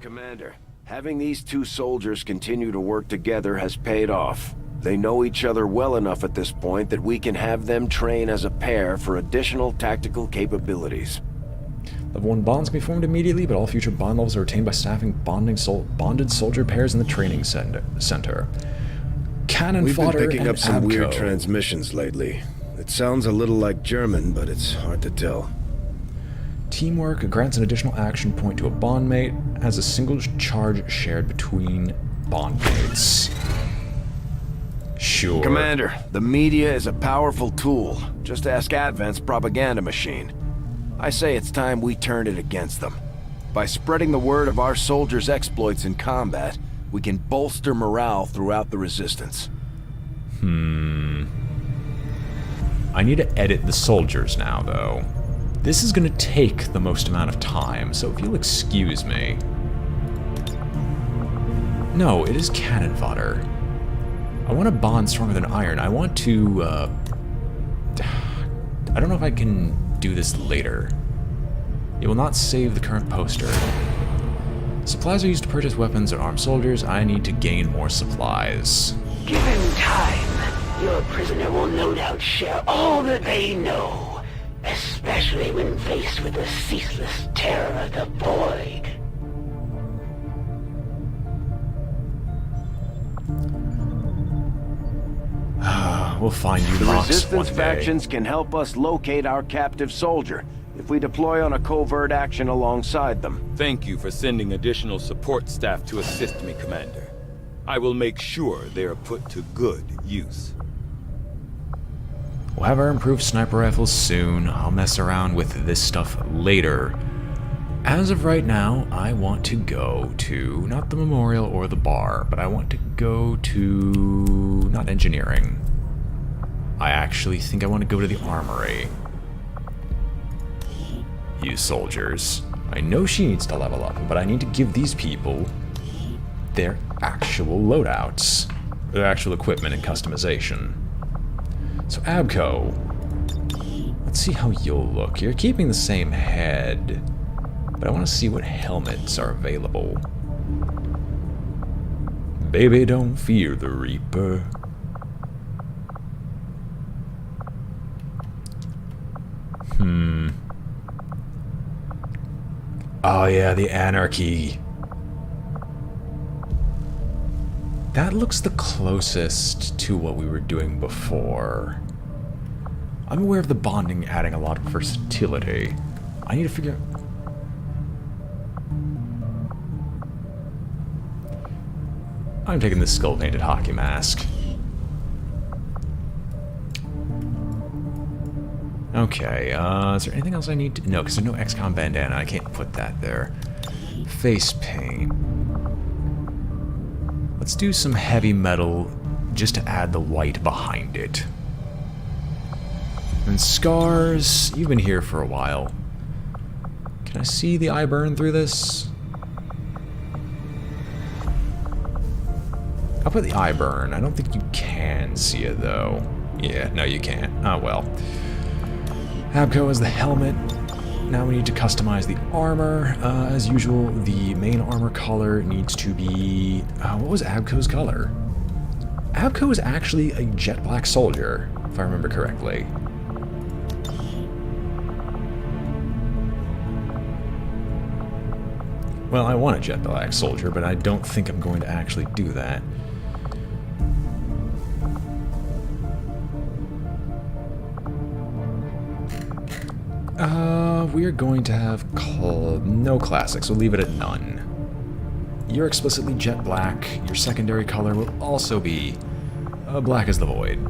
Commander, having these two soldiers continue to work together has paid off. They know each other well enough at this point that we can have them train as a pair for additional tactical capabilities. Level 1 bonds can be formed immediately, but all future bond levels are retained by staffing bonded soldier pairs in the training center. Cannon We've been fodder picking and up some weird Abco. transmissions lately. It sounds a little like German, but it's hard to tell. Teamwork grants an additional action point to a bondmate as a single charge shared between bondmates. Sure. Commander, the media is a powerful tool. Just ask Advent's propaganda machine. I say it's time we turned it against them. By spreading the word of our soldiers' exploits in combat, we can bolster morale throughout the resistance. I need to edit the soldiers now, though. This is going to take the most amount of time, so if you'll excuse me. No, it is cannon fodder. I want a bond stronger than iron. I want to, I don't know if I can do this later. It will not save the current poster. Supplies are used to purchase weapons and armed soldiers. I need to gain more supplies. Given time, your prisoner will no doubt share all that they know, especially when faced with the ceaseless terror of the void. We'll find you The monks resistance one day. factions can help us locate our captive soldier if we deploy on a covert action alongside them. Thank you for sending additional support staff to assist me, Commander. I will make sure they are put to good use. We'll have our improved sniper rifles soon. I'll mess around with this stuff later. As of right now, I want to go to, not the memorial or the bar, but I want to go to, not engineering. I actually think I want to go to the armory. You soldiers. I know she needs to level up, but I need to give these people their actual loadouts, their actual equipment and customization. So Abco, let's see how you'll look. You're keeping the same head, but I want to see what helmets are available. Baby, don't fear the Reaper. Oh yeah, the Anarchy. That looks the closest to what we were doing before. I'm aware of the bonding adding a lot of versatility. I need to figure out... I'm taking this skull-painted hockey mask. Okay, is there anything else I need to... No, because there's no XCOM bandana. I can't put that there. Face paint. Let's do some heavy metal just to add the white behind it. And scars, you've been here for a while. Can I see the eye burn through this? I'll put the eye burn. I don't think you can see it though. Yeah, no you can't. Oh well. Abco is the helmet. Now we need to customize the armor. As usual, the main armor color needs to be... what was Abco's color? Abco is actually a jet black soldier, if I remember correctly. Well, I want a jet black soldier, but I don't think I'm going to actually do that. We are going to have no classics. We'll leave it at none. You're explicitly jet black. Your secondary color will also be black as the void.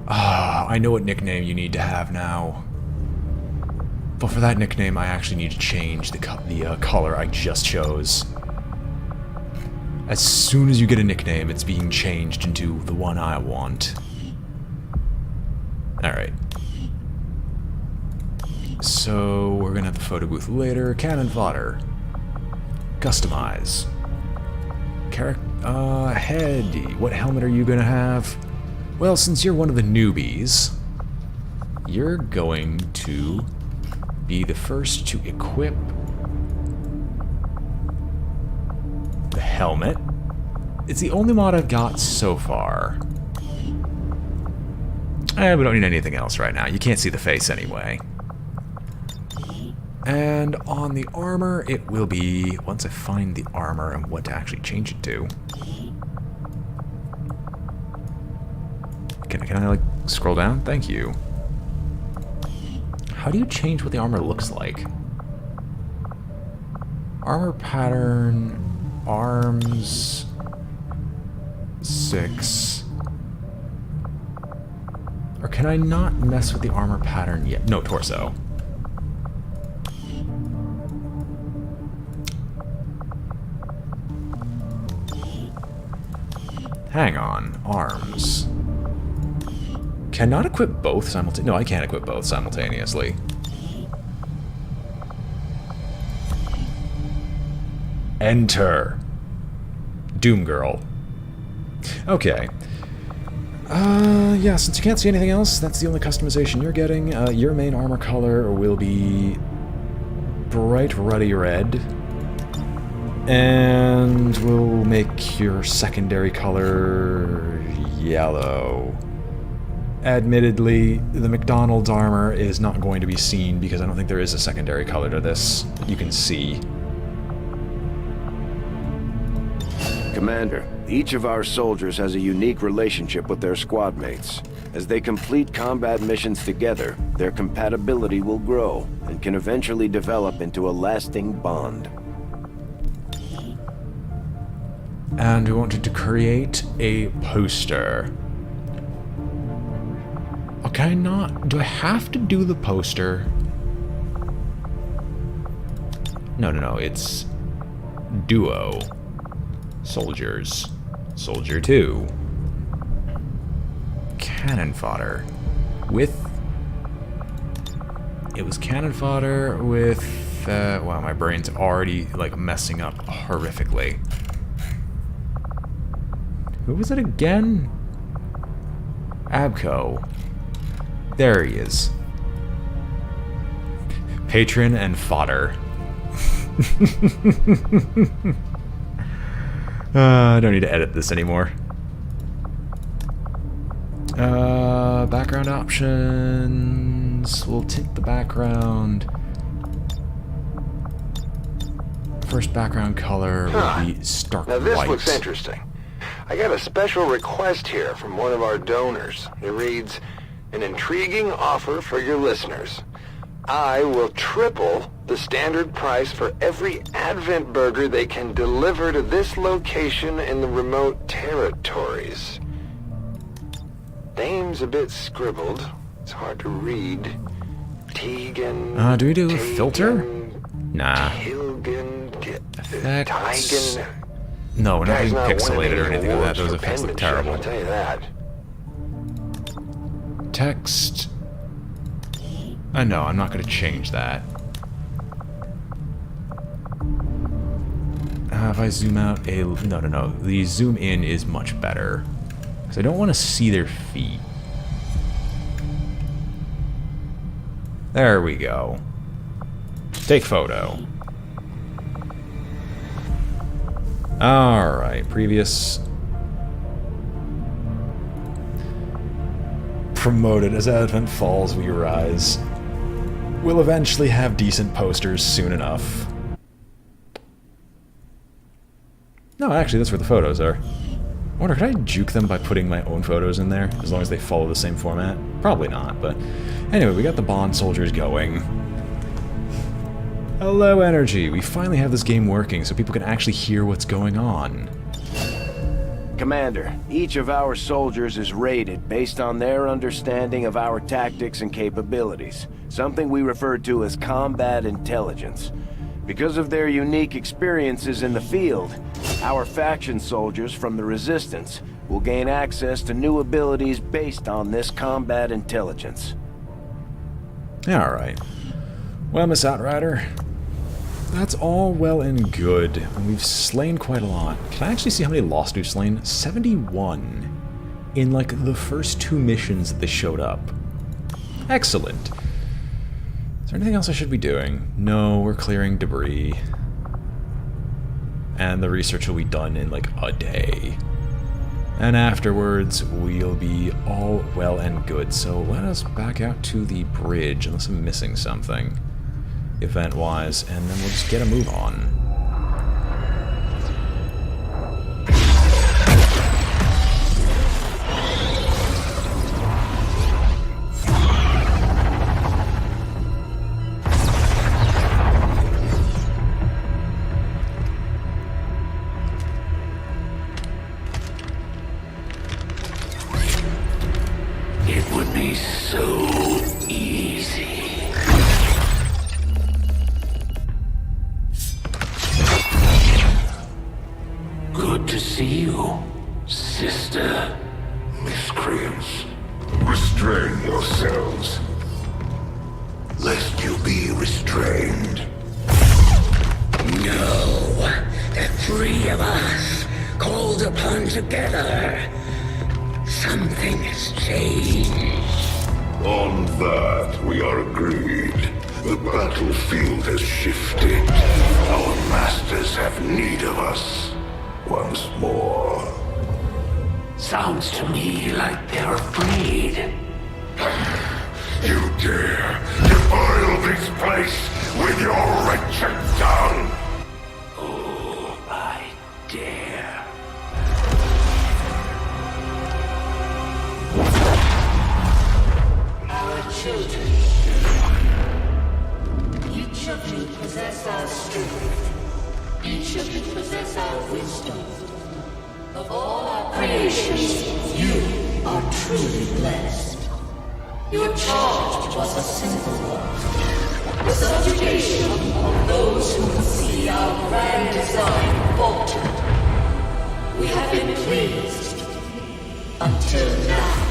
I know what nickname you need to have now. But for that nickname, I actually need to change the color I just chose. As soon as you get a nickname, it's being changed into the one I want. Alright. So, we're gonna have the photo booth later. Cannon fodder. Customize. Head. What helmet are you gonna have? Well, since you're one of the newbies, you're going to be the first to equip the helmet. It's the only mod I've got so far. We don't need anything else right now. You can't see the face anyway. And on the armor, it will be, once I find the armor and what to actually change it to. Can I, like, scroll down? Thank you. How do you change what the armor looks like? Armor pattern, arms, 6. Or can I not mess with the armor pattern yet? No, torso. Hang on, arms. Cannot equip both simultaneously. No, I can't equip both simultaneously. Enter. Doom Girl. Okay. Yeah, since you can't see anything else, that's the only customization you're getting. Your main armor color will be bright ruddy red. And we'll make your secondary color yellow. Admittedly, the McDonald's armor is not going to be seen because I don't think there is a secondary color to this that you can see. Commander, each of our soldiers has a unique relationship with their squad mates. As they complete combat missions together, their compatibility will grow and can eventually develop into a lasting bond. And we wanted to create a poster. Okay, do I have to do the poster? No, it's duo. Soldiers. Soldier 2. Cannon fodder. It was cannon fodder with... wow, my brain's already, like, messing up horrifically. Who was it again? Abco. There he is. Patron and fodder. I don't need to edit this anymore. Background options. We'll tint the background. First background color will be stark white. Now this looks interesting. I got a special request here from one of our donors. It reads, "An intriguing offer for your listeners. I will triple the standard price for every Advent burger they can deliver to this location in the remote territories." Name's a bit scribbled. It's hard to read. Tegan... do we do a Tegan, filter? Nah. Tilgan... Effects. Tigan... No, we're not Guy's being not pixelated or winning anything like that. awards Those for effects look penmanship, terrible. I'll tell you that. Text. No, I'm not going to change that. If I zoom out a... No. The zoom in is much better. Because I don't want to see their feet. There we go. Take photo. Alright, previous. Promoted as Advent falls, we rise. We'll eventually have decent posters soon enough. No, actually, that's where the photos are. I wonder, could I juke them by putting my own photos in there, as long as they follow the same format? Probably not, but... Anyway, we got the Bond soldiers going. Hello, Energy! We finally have this game working, so people can actually hear what's going on. Commander, each of our soldiers is rated based on their understanding of our tactics and capabilities, something we refer to as combat intelligence. Because of their unique experiences in the field, our faction soldiers from the Resistance will gain access to new abilities based on this combat intelligence. Alright. Well, Miss Outrider, that's all well and good. We've slain quite a lot. Can I actually see how many Lost we've slain? 71 in, like, the first 2 missions that they showed up. Excellent. Is there anything else I should be doing? No, we're clearing debris. And the research will be done in like a day. And afterwards, we'll be all well and good. So let us back out to the bridge, unless I'm missing something, event-wise, and then we'll just get a move on. It would be so easy. Good to see you, sister. Miscreants, restrain yourselves, lest you be restrained. No, the three of us, called upon together. Something has changed. On that, we are agreed. The battlefield has shifted. Our masters have need of us once more. Sounds to me like they're afraid. You dare defile this place with your wretched tongue! Oh, I dare. Our children. Each of you possess our strength. Each of you possess our wisdom. Of all our creations, you are truly blessed. Your charge was a simple one. The subjugation of those who would see our grand design falter. We have been pleased. Until now.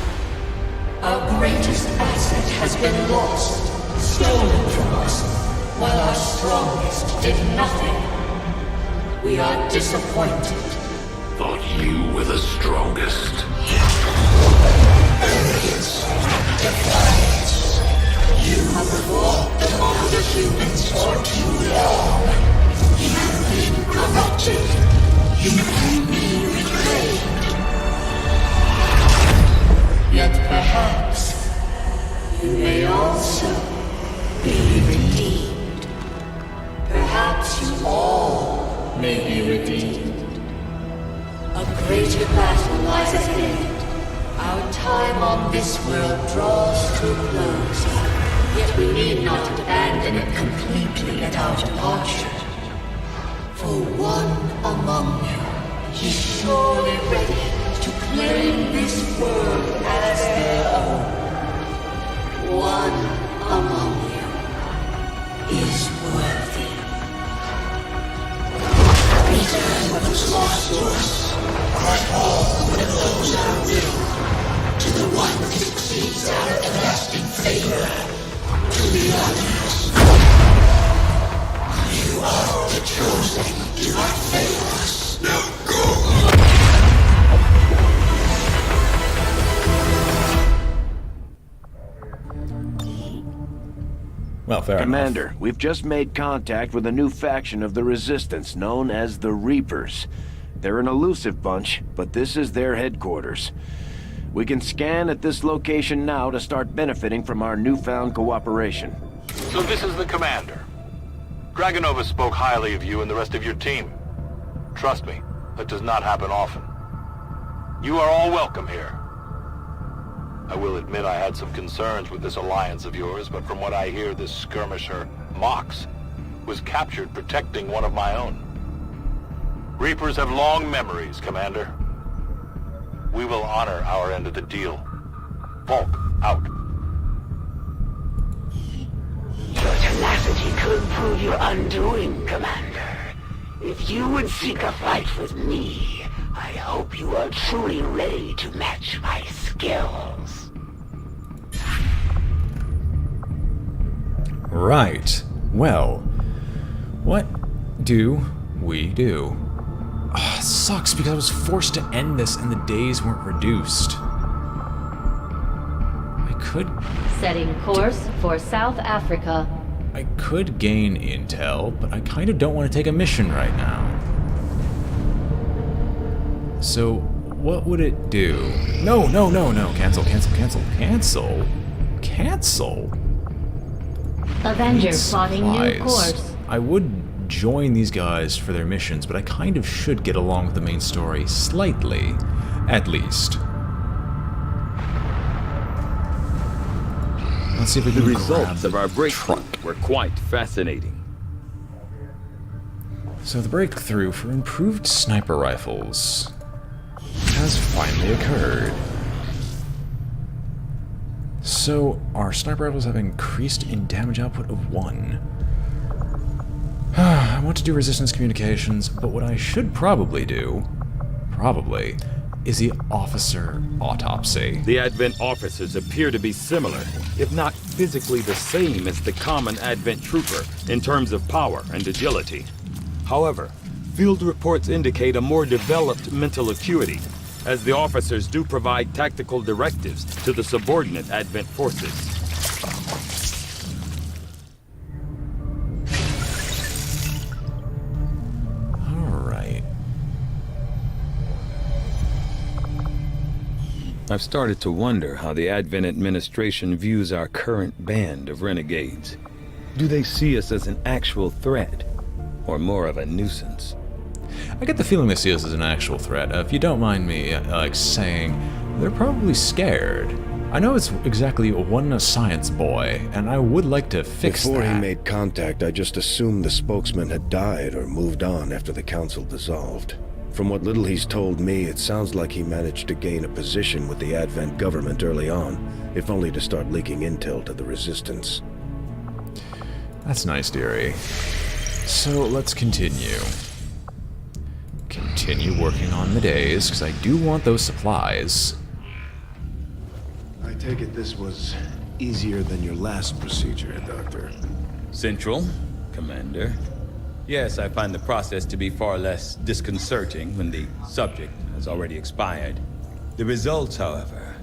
Our greatest asset has been lost, stolen from us, while our strongest did nothing. We are disappointed. Thought you were the strongest. Arrogance, defiance. You have fought among the humans for too long. You have been corrupted. You can be reclaimed. Yet perhaps you may also be redeemed. Perhaps you all may be redeemed. A greater battle lies ahead. Our time on this world draws to a close. Yet we need not abandon it completely at our departure. For one among you is surely ready to claim this world as their own. One among you is worthy. Return what was lost to us. Grant all who oppose our will to the one that succeeds our everlasting favor, to the others. You are the chosen. Do not fail us. Now go. Well, fair enough. Commander, we've just made contact with a new faction of the Resistance known as the Reapers. They're an elusive bunch, but this is their headquarters. We can scan at this location now to start benefiting from our newfound cooperation. So this is the commander. Dragonova spoke highly of you and the rest of your team. Trust me, that does not happen often. You are all welcome here. I will admit I had some concerns with this alliance of yours, but from what I hear, this skirmisher, Mox, was captured protecting one of my own. Reapers have long memories, Commander. We will honor our end of the deal. Volk, out. Your tenacity could prove your undoing, Commander. If you would seek a fight with me, I hope you are truly ready to match my skills. Right. Well, what do we do? It sucks because I was forced to end this and the days weren't reduced. I could... Setting course for South Africa. I could gain intel, but I kind of don't want to take a mission right now. So, what would it do? No, no, no, no. Cancel, cancel, cancel, cancel. Cancel? Avenger Need plotting new supplies. course. I would join these guys for their missions, but I kind of should get along with the main story slightly, at least. Let's see if we The can results grab of our the breakthrough truck. were quite fascinating. So the breakthrough for improved sniper rifles has finally occurred. So our sniper rifles have increased in damage output of 1. I want to do resistance communications, but what I should probably do, is the officer autopsy. The Advent officers appear to be similar, if not physically the same as the common Advent trooper in terms of power and agility. However, field reports indicate a more developed mental acuity, as the officers do provide tactical directives to the subordinate Advent forces. Alright. I've started to wonder how the Advent administration views our current band of renegades. Do they see us as an actual threat, or more of a nuisance? I get the feeling they see us as an actual threat. If you don't mind me, saying, they're probably scared. I know it's exactly one science boy, and I would like to fix Before that. he made contact, I just assumed the spokesman had died or moved on after the council dissolved. From what little he's told me, it sounds like he managed to gain a position with the Advent government early on, if only to start leaking intel to the Resistance. That's nice, dearie. So let's continue. Continue working on the days, because I do want those supplies. I take it this was easier than your last procedure, Doctor. Central, Commander. Yes, I find the process to be far less disconcerting when the subject has already expired. The results, however,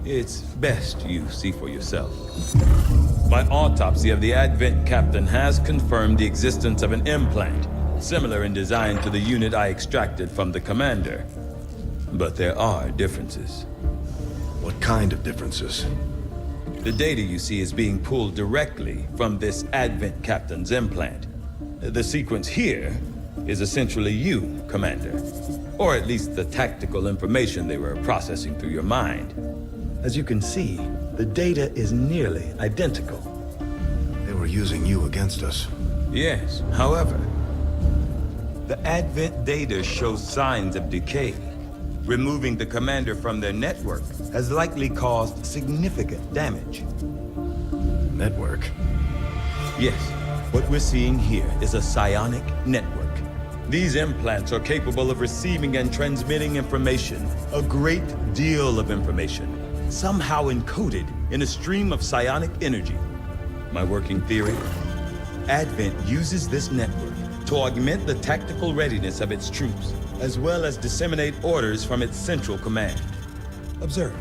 it's best you see for yourself. My autopsy of the Advent captain has confirmed the existence of an implant, similar in design to the unit I extracted from the commander. But there are differences. What kind of differences? The data you see is being pulled directly from this Advent captain's implant. The sequence here is essentially you, Commander. Or at least the tactical information they were processing through your mind. As you can see, the data is nearly identical. They were using you against us. Yes, however, the Advent data shows signs of decay. Removing the commander from their network has likely caused significant damage. Network? Yes, what we're seeing here is a psionic network. These implants are capable of receiving and transmitting information, a great deal of information, somehow encoded in a stream of psionic energy. My working theory? Advent uses this network to augment the tactical readiness of its troops, as well as disseminate orders from its central command. Observe.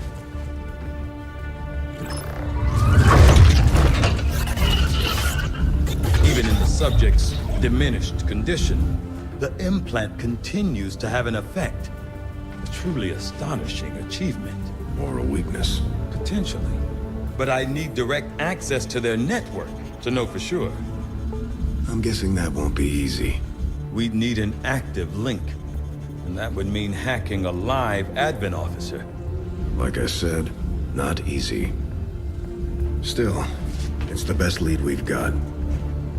Even in the subject's diminished condition, the implant continues to have an effect. A truly astonishing achievement. Or a weakness? Potentially. But I need direct access to their network to know for sure. I'm guessing that won't be easy. We'd need an active link. And that would mean hacking a live Advent officer. Like I said, not easy. Still, it's the best lead we've got.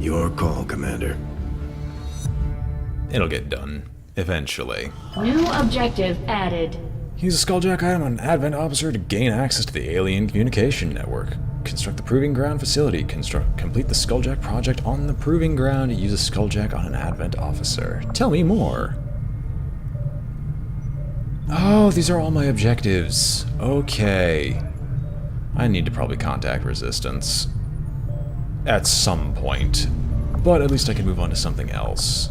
Your call, Commander. It'll get done. Eventually. New objective added. Use a Skulljack item on an Advent officer to gain access to the alien communication network. Construct the Proving Ground facility. Complete the Skulljack project on the Proving Ground. Use a Skulljack on an Advent officer. Tell me more. Oh, these are all my objectives. Okay. I need to probably contact Resistance. At some point. But at least I can move on to something else.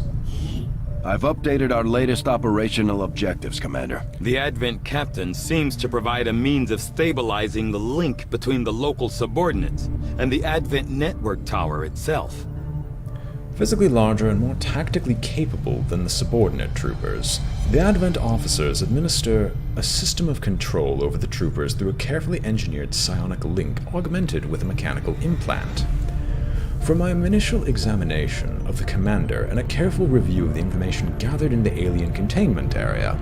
I've updated our latest operational objectives, Commander. The Advent captain seems to provide a means of stabilizing the link between the local subordinates and the Advent network tower itself. Physically larger and more tactically capable than the subordinate troopers, the Advent officers administer a system of control over the troopers through a carefully engineered psionic link augmented with a mechanical implant. From my initial examination of the commander and a careful review of the information gathered in the alien containment area,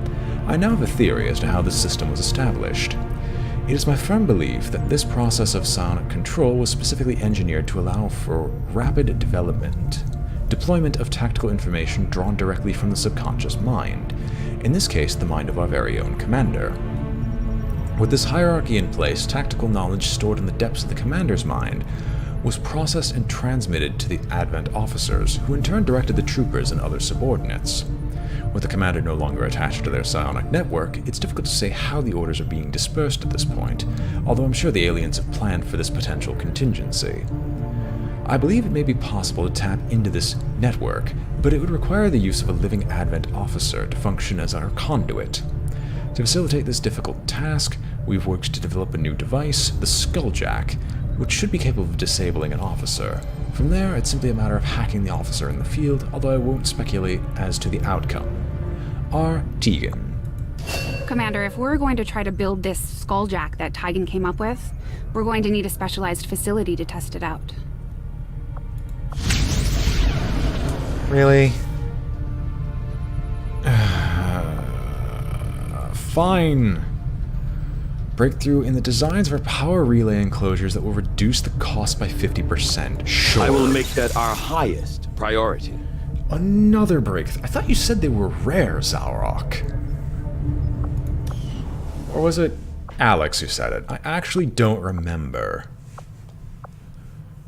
I now have a theory as to how this system was established. It is my firm belief that this process of psionic control was specifically engineered to allow for rapid deployment of tactical information drawn directly from the subconscious mind, in this case the mind of our very own commander. With this hierarchy in place, tactical knowledge stored in the depths of the commander's mind was processed and transmitted to the Advent officers, who in turn directed the troopers and other subordinates. With the commander no longer attached to their psionic network, it's difficult to say how the orders are being dispersed at this point, although I'm sure the aliens have planned for this potential contingency. I believe it may be possible to tap into this network, but it would require the use of a living Advent officer to function as our conduit. To facilitate this difficult task, we've worked to develop a new device, the Skulljack, which should be capable of disabling an officer. From there, it's simply a matter of hacking the officer in the field, although I won't speculate as to the outcome. R. Tegan. Commander, if we're going to try to build this Skulljack that Tegan came up with, we're going to need a specialized facility to test it out. Really? Fine. Breakthrough in the designs of our power relay enclosures that will reduce the cost by 50%. Sure. I will make that our highest priority. Another breakthrough. I thought you said they were rare, Zalrock. Or was it Alex who said it? I actually don't remember.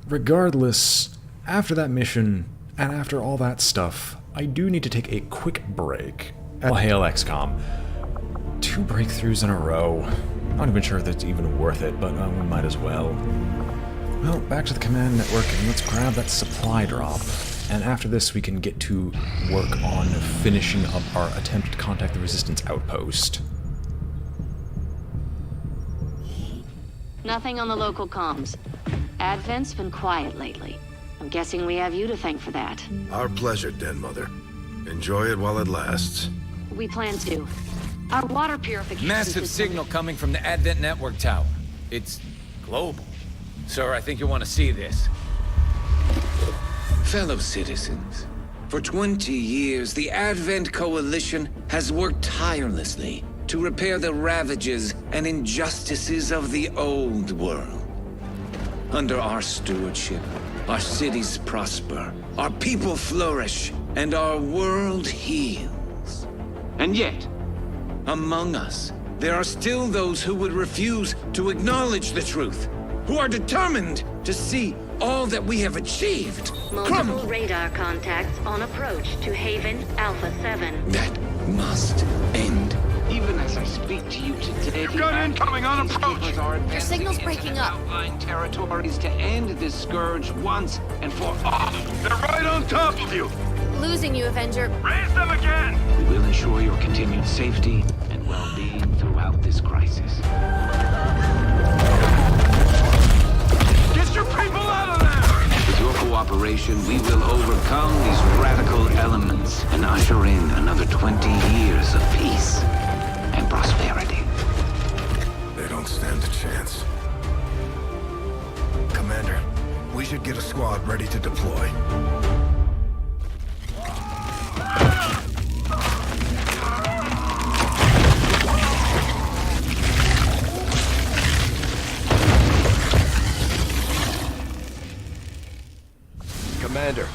Regardless, after that mission, and after all that stuff, I do need to take a quick break. Well, hail XCOM. 2 breakthroughs in a row. Not even sure if that's even worth it, but we might as well. Well, back to the command network, and let's grab that supply drop. And after this, we can get to work on finishing up our attempt to contact the Resistance outpost. Nothing on the local comms. Advent's been quiet lately. I'm guessing we have you to thank for that. Our pleasure, Den Mother. Enjoy it while it lasts. We plan to. Our water purification Massive system... signal coming from the Advent network tower. It's global. Sir, I think you'll want to see this. Fellow citizens, for 20 years, the Advent Coalition has worked tirelessly to repair the ravages and injustices of the old world. Under our stewardship, our cities prosper, our people flourish, and our world heals. And yet, among us, there are still those who would refuse to acknowledge the truth, who are determined to see all that we have achieved Multiple radar contacts on approach to Haven Alpha 7. That must end. Even as I speak to you today, You've got incoming on approach! Your signal's breaking up. Outlying territories to end this scourge once and for all. They're right on top of you! Losing you, Avenger. Raise them again! We will ensure your continued safety and well-being throughout this crisis. Get your people out of there! With your cooperation, we will overcome these radical elements and usher in another 20 years of peace and prosperity. They don't stand a chance. Commander, we should get a squad ready to deploy. Commander,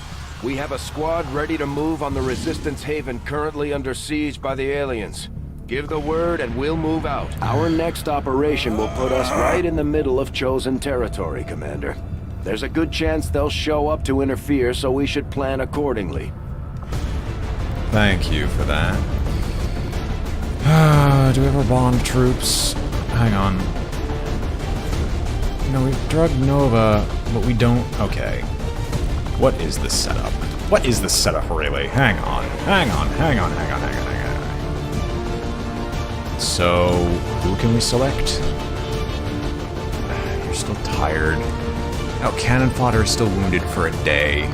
we have a squad ready to move on the Resistance Haven currently under siege by the aliens. Give the word and we'll move out. Our next operation will put us right in the middle of chosen territory, Commander. There's a good chance they'll show up to interfere, so we should plan accordingly. Thank you for that. Do we have our bond troops? Hang on. No, we've drugged Nova, but we don't... Okay. What is this setup? What is this setup really? Hang on. So, who can we select? You're still tired. Oh, Cannon Fodder is still wounded for a day.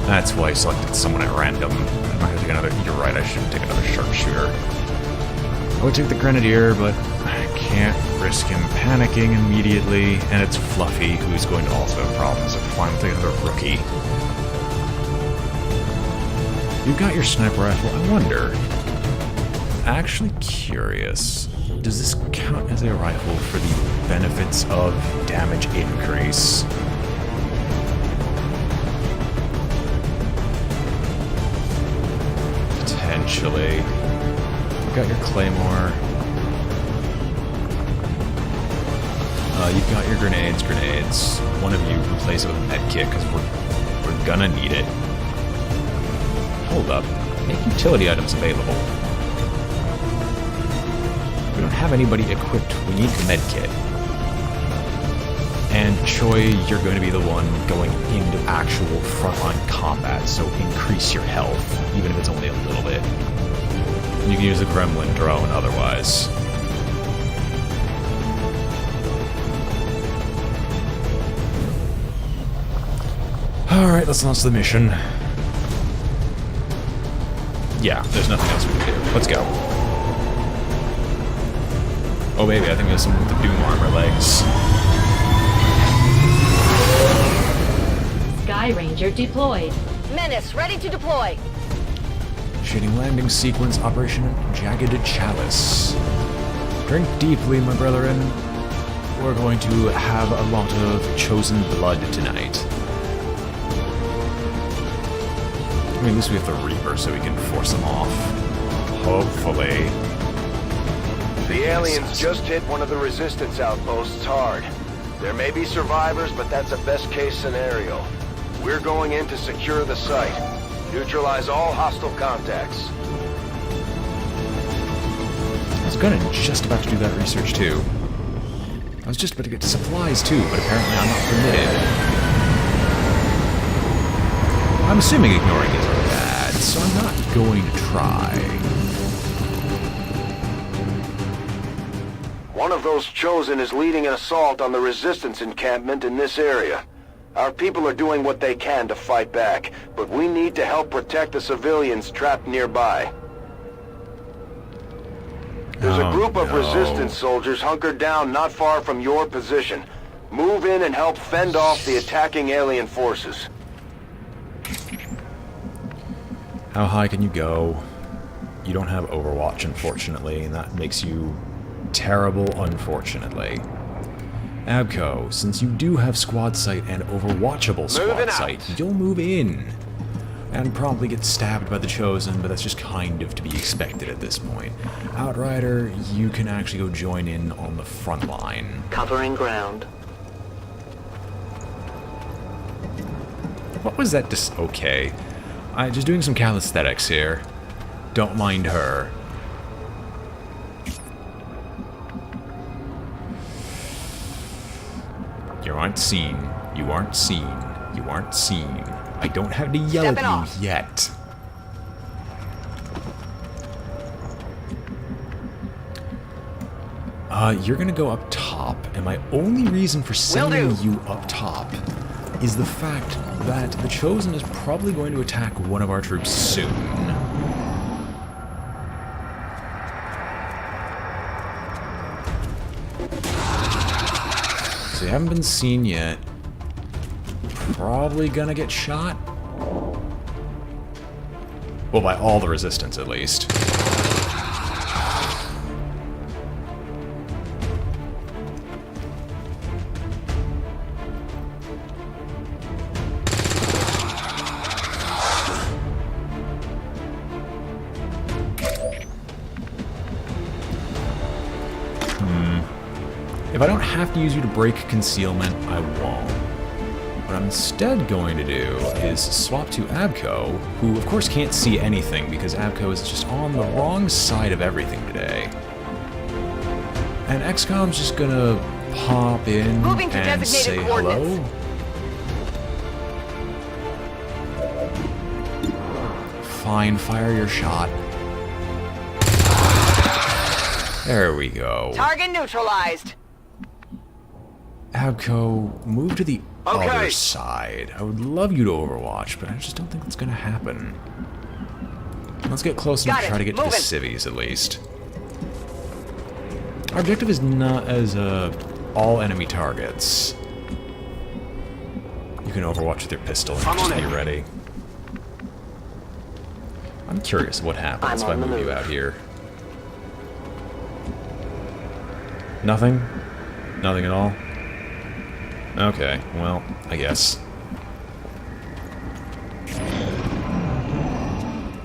That's why I selected someone at random. I might have to take another. You're right, I should take another sharpshooter. I would take the Grenadier, but I can't risk him panicking immediately. And it's Fluffy, who's going to also have problems. So fine, we'll take another rookie. You've got your sniper rifle. I wonder. Actually curious. Does this count as a rifle for the benefits of damage increase? Potentially. You've got your Claymore. You've got your grenades. One of you replace it with a med kit, because we're gonna need it. Hold up. Make utility items available. We don't have anybody equipped. We need the med kit. And Choi, you're going to be the one going into actual frontline combat, so increase your health, even if it's only a little bit. You can use a gremlin drone otherwise. Alright, let's launch the mission. Yeah, there's nothing else we can do. Let's go. Oh baby, I think there's someone with the Doom armor legs. Sky Ranger deployed. Menace, ready to deploy. Shading landing sequence, Operation Jagged Chalice. Drink deeply, my brethren. We're going to have a lot of chosen blood tonight. I mean, at least we have the Reaper so we can force them off. Hopefully. The aliens just hit one of the resistance outposts hard. There may be survivors, but that's a best-case scenario. We're going in to secure the site. Neutralize all hostile contacts. I was just about to do that research too. I was just about to get supplies too, but apparently I'm not permitted. I'm assuming ignoring is bad, so I'm not going to try. One of those chosen is leading an assault on the resistance encampment in this area. Our people are doing what they can to fight back, but we need to help protect the civilians trapped nearby. There's a group of resistance soldiers hunkered down not far from your position. Move in and help fend off the attacking alien forces. How high can you go? You don't have Overwatch, unfortunately, and that makes you terrible, unfortunately. Abco, since you do have Squad Sight and Overwatchable Squad Sight, you'll move in. And probably get stabbed by the Chosen, but that's just kind of to be expected at this point. Outrider, you can actually go join in on the front line. Covering ground. What was that okay. Just doing some calisthenics here. Don't mind her. You aren't seen. You aren't seen. You aren't seen. I don't have to yell at you yet. You're gonna go up top, and my only reason for sending you up top is the fact that the Chosen is probably going to attack one of our troops soon. So you haven't been seen yet. Probably gonna get shot. Well, by all the resistance, at least. If I don't have to use you to break concealment, I won't. What I'm instead going to do is swap to Abco, who of course can't see anything because Abco is just on the wrong side of everything today. And XCOM's just gonna pop in and say hello. Fine, fire your shot. There we go. Target neutralized. Abco, move to the other side. I would love you to overwatch, but I just don't think that's gonna happen. Let's get close enough to try to get to the civvies, at least. Our objective is not as all enemy targets. You can overwatch with your pistol and just be ready. I'm curious what happens if I move you out here. Nothing? Nothing at all? Okay, well, I guess.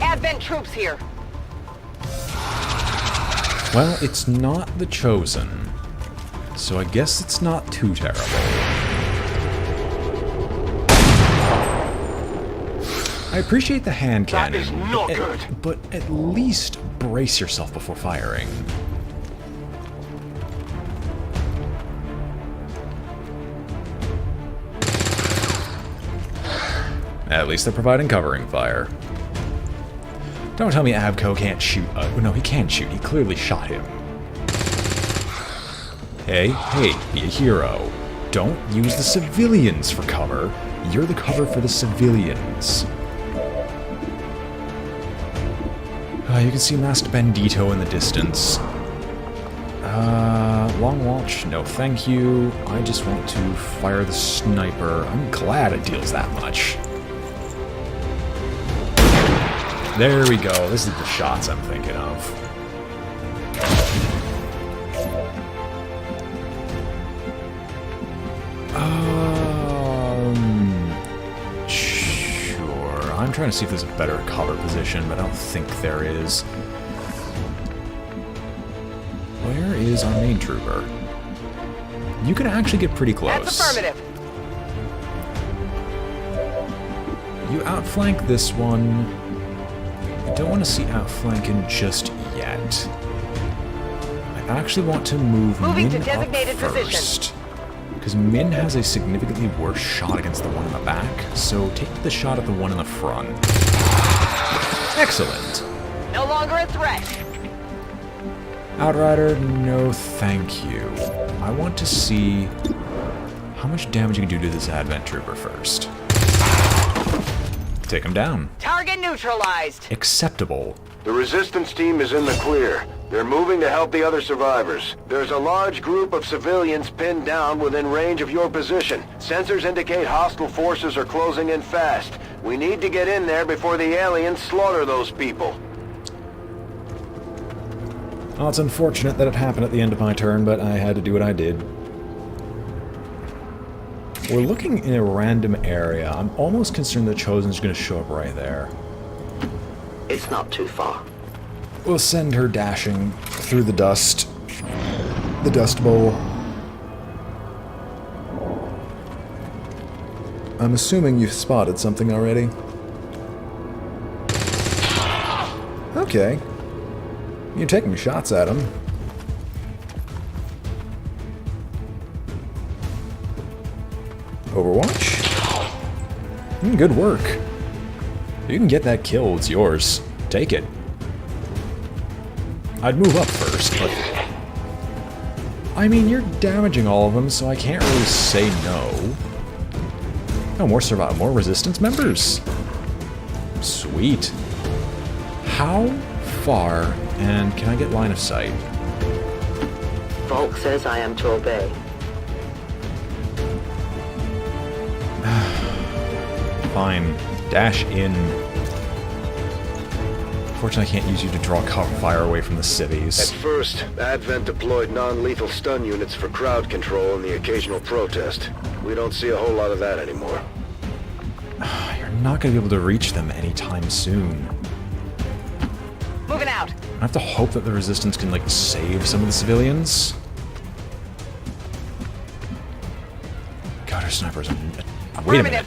Advent troops here. Well, it's not the Chosen, so I guess it's not too terrible. I appreciate the hand cannon, That is not good. But at least brace yourself before firing. At least they're providing covering fire. Don't tell me Abco can't shoot. No, he can shoot. He clearly shot him. Hey, be a hero. Don't use the civilians for cover. You're the cover for the civilians. You can see Masked Bandito in the distance. Long watch? No, thank you. I just want to fire the sniper. I'm glad it deals that much. There we go. This is the shots I'm thinking of. Sure. I'm trying to see if there's a better cover position, but I don't think there is. Where is our main trooper? You can actually get pretty close. That's affirmative. You outflank this one. I don't want to see outflanking just yet. I actually want to move Moving Min to designated up first. Because Min has a significantly worse shot against the one in the back, so take the shot at the one in the front. Excellent. No longer a threat. Outrider, no thank you. I want to see how much damage you can do to this Advent Trooper first. Take him down. Target neutralized. Acceptable. The resistance team is in the clear. They're moving to help the other survivors. There's a large group of civilians pinned down within range of your position. Sensors indicate hostile forces are closing in fast. We need to get in there before the aliens slaughter those people. Well, it's unfortunate that it happened at the end of my turn, but I had to do what I did. We're looking in a random area. I'm almost concerned the Chosen's going to show up right there. It's not too far. We'll send her dashing through the dust. The Dust Bowl. I'm assuming you've spotted something already. Okay. You're taking shots at him. Overwatch? Good work. You can get that kill, it's yours. Take it. I'd move up first, but... I mean, you're damaging all of them, so I can't really say no. Oh, more survival, more resistance members. Sweet. How far, and can I get line of sight? Volk says I am to obey. Fine. Dash in. Unfortunately, I can't use you to draw cover fire away from the civvies. At first, Advent deployed non-lethal stun units for crowd control and the occasional protest. We don't see a whole lot of that anymore. You're not going to be able to reach them anytime soon. Moving out. I have to hope that the Resistance can, like, save some of the civilians. God, our snipers are... Wait a minute.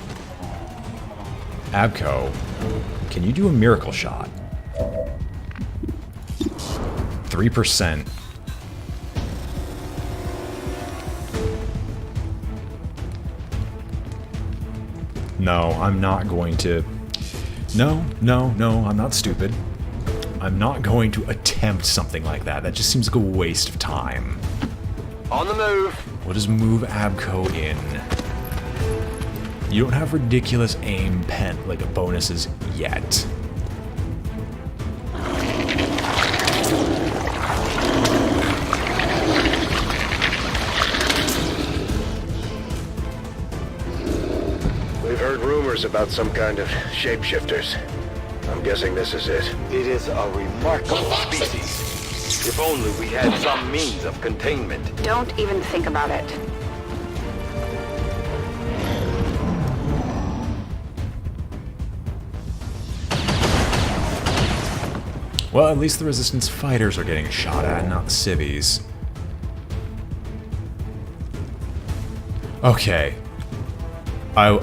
Abco, can you do a miracle shot? 3%. No, I'm not going to No, I'm not stupid. I'm not going to attempt something like that. That just seems like a waste of time. On the move. What does move Abco in? You don't have ridiculous aim pen like bonuses yet. We've heard rumors about some kind of shapeshifters. I'm guessing this is it. It is a remarkable species. If only we had some means of containment. Don't even think about it. Well, at least the Resistance fighters are getting shot at, not the civvies. Okay. I'm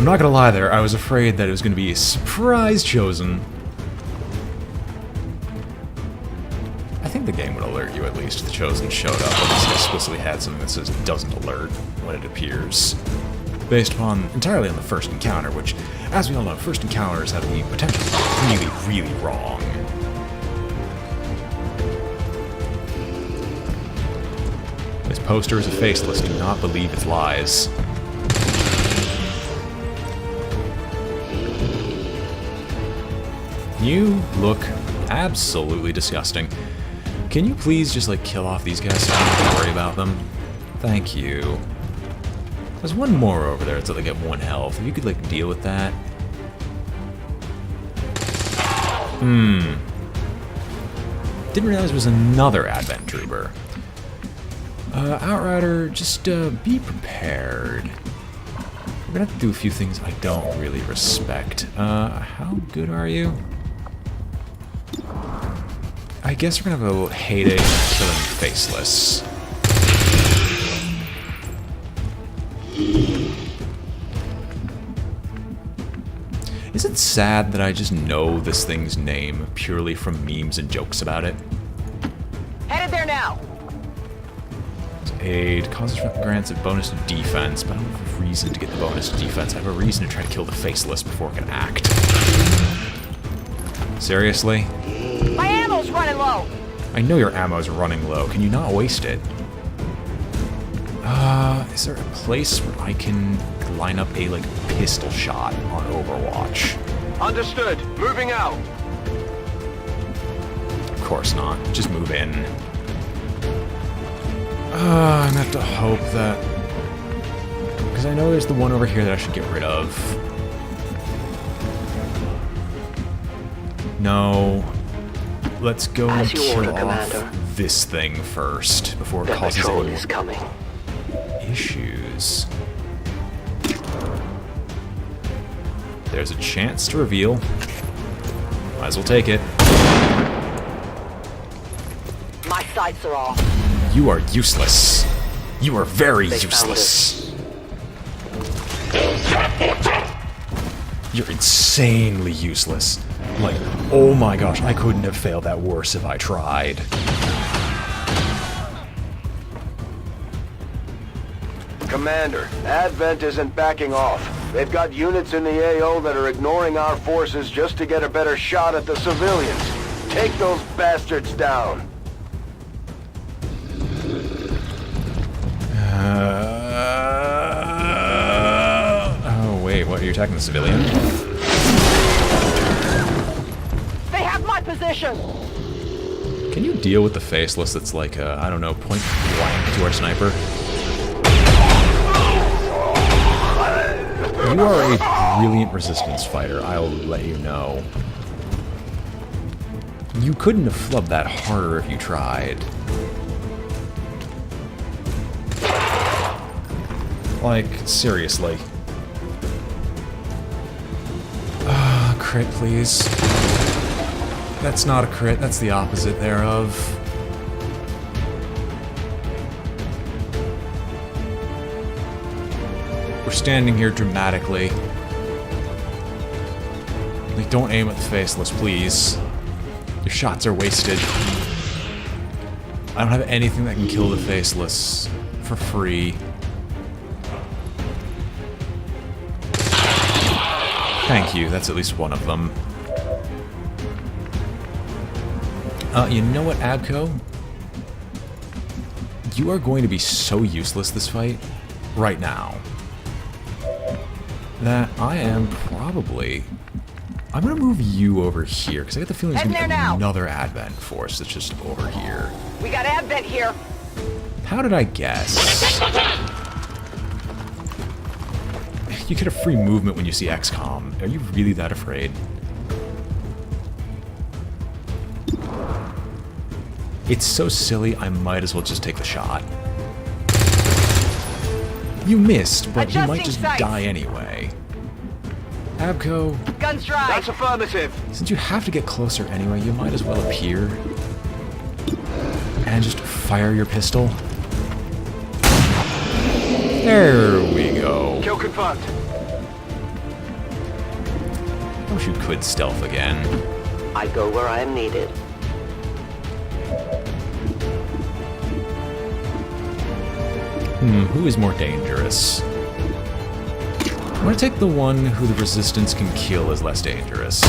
not gonna lie there, I was afraid that it was gonna be a surprise chosen. I think the game would alert you at least if the chosen showed up, unless it explicitly had something that says doesn't alert when it appears. Based upon entirely on the first encounter, which, as we all know, first encounters have the potential to be really, really wrong. This poster is a faceless, do not believe its lies. You look absolutely disgusting. Can you please just, like, kill off these guys so I don't have to worry about them? Thank you. There's one more over there until they get 1 health. If you could, like, deal with that. Didn't realize there was another Advent Trooper. Outrider, just, be prepared. We're gonna have to do a few things I don't really respect. How good are you? I guess we're gonna have a little heyday killing Faceless. Is it sad that I just know this thing's name purely from memes and jokes about it? Headed there now. Aid causes grants a bonus to defense, but I don't have a reason to get the bonus to defense. I have a reason to try to kill the Faceless before it can act. Seriously? My ammo's running low. I know your ammo's running low. Can you not waste it? Is there a place where I can line up a, like, pistol shot on Overwatch? Understood. Moving out. Of course not. Just move in. I'm gonna have to hope that... Because I know there's the one over here that I should get rid of. No. Let's go and kill off this thing first, before it causes any issues. There's a chance to reveal. Might as well take it. My sights are off. You are useless. You are very useless. You're insanely useless. Like, oh my gosh, I couldn't have failed that worse if I tried. Commander, Advent isn't backing off. They've got units in the AO that are ignoring our forces just to get a better shot at the civilians. Take those bastards down. Oh wait, what, are you attacking the civilian? They have my position. Can you deal with the Faceless that's like, I don't know, point blank to our sniper? You are a brilliant resistance fighter, I'll let you know. You couldn't have flubbed that harder if you tried. Like, seriously. Crit, please. That's not a crit, that's the opposite thereof. We're standing here dramatically. Like, don't aim at the Faceless, please. Your shots are wasted. I don't have anything that can kill the Faceless for free. Thank you, that's at least one of them. You know what, Abco? You are going to be so useless this fight, right now, that I am probably... I'm gonna move you over here, because I get the feeling there's gonna be another Advent force that's just over here. We got Advent here. How did I guess? You get a free movement when you see XCOM. Are you really that afraid? It's so silly, I might as well just take the shot. You missed, but you might just die anyway. Abco, Guns dry. That's affirmative. since you have to get closer anyway, you might as well appear and just fire your pistol. There we go. Kill confirmed. I wish you could stealth again. I go where I am needed. Who is more dangerous? I'm gonna take the one who the Resistance can kill as less dangerous.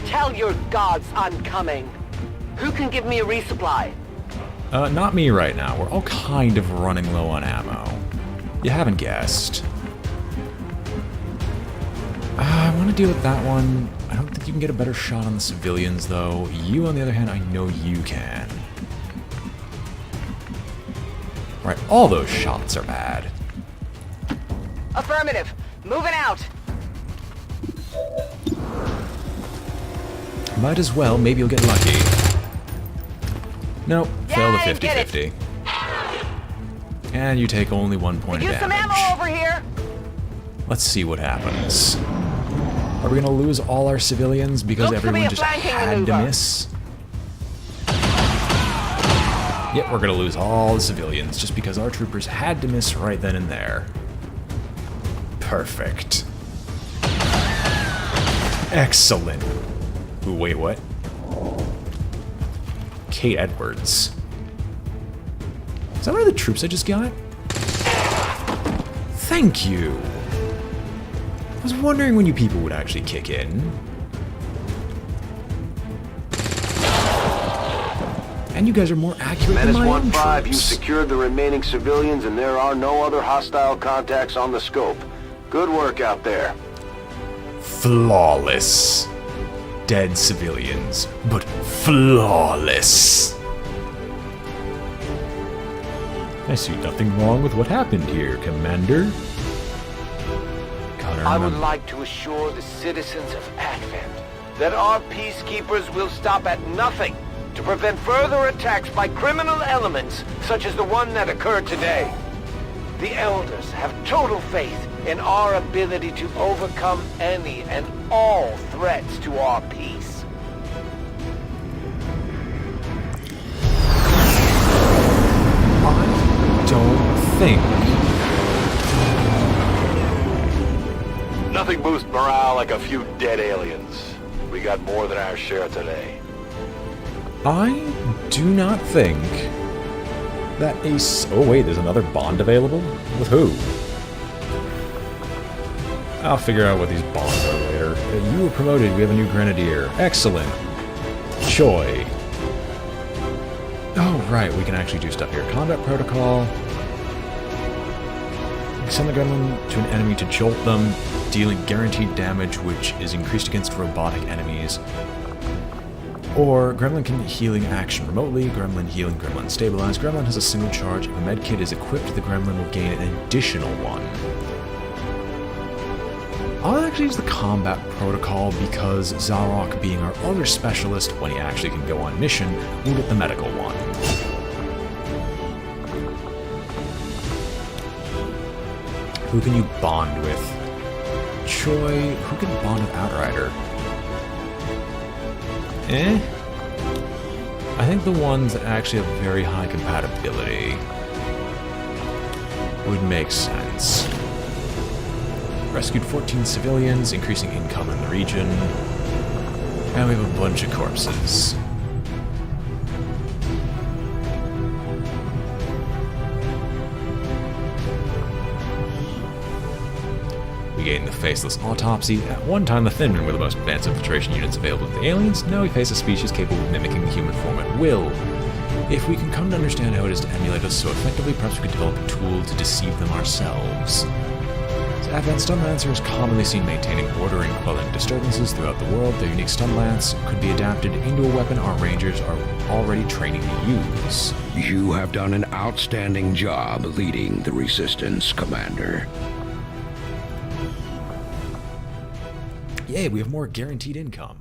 Tell your gods I'm coming. Who can give me a resupply? Not me right now. We're all kind of running low on ammo. You haven't guessed. I want to deal with that one. I don't think you can get a better shot on the civilians, though. You, on the other hand, I know you can. Right, all those shots are bad. Affirmative. Moving out. Might as well, maybe you'll get lucky. Nope, fail the Yay, get 50-50. And you take only 1 point of Use some damage. ammo over here. Let's see what happens. Are we gonna lose all our civilians because Looks to be everyone a just flanking had to maneuver. miss? Yep, we're gonna lose all the civilians just because our troopers had to miss right then and there. Perfect. Excellent. Ooh, wait, what? Kate Edwards. Is that one of the troops I just got? Thank you. I was wondering when you people would actually kick in. And you guys are more accurate than Menace my own 1-5, you've troops. secured the remaining civilians and there are no other hostile contacts on the scope. Good work out there. Flawless. Dead civilians, but flawless. I see nothing wrong with what happened here, Commander. I would like to assure the citizens of Advent that our peacekeepers will stop at nothing to prevent further attacks by criminal elements such as the one that occurred today. The Elders have total faith in our ability to overcome any and all threats to our peace. I don't think. Nothing boosts morale like a few dead aliens. We got more than our share today. I do not think that oh wait, there's another bond available? With who? I'll figure out what these bonds are later. You were promoted, we have a new grenadier. Excellent. Choi. Oh, right, we can actually do stuff here. Combat protocol. Send the gremlin to an enemy to jolt them, dealing guaranteed damage, which is increased against robotic enemies. Or Gremlin can healing action remotely, Gremlin healing, Gremlin stabilize. Gremlin has a single charge. If a medkit is equipped, the Gremlin will gain an additional one. I'll actually use the combat protocol because Zarok, being our other specialist, when he actually can go on mission, will get the medical one. Who can you bond with? Choi. Who can bond with Outrider? I think the ones that actually have very high compatibility would make sense. Rescued 14 civilians, increasing income in the region. And we have a bunch of corpses. We gained the Faceless Autopsy. At one time, the Thinmen were the most advanced infiltration units available to the aliens. Now we face a species capable of mimicking the human form at will. If we can come to understand how it is to emulate us so effectively, perhaps we could develop a tool to deceive them ourselves. Advanced stun lancers commonly seen maintaining order and quelling disturbances throughout the world. Their unique stun lance could be adapted into a weapon our rangers are already training to use. You have done an outstanding job leading the Resistance, Commander. Yay, we have more guaranteed income.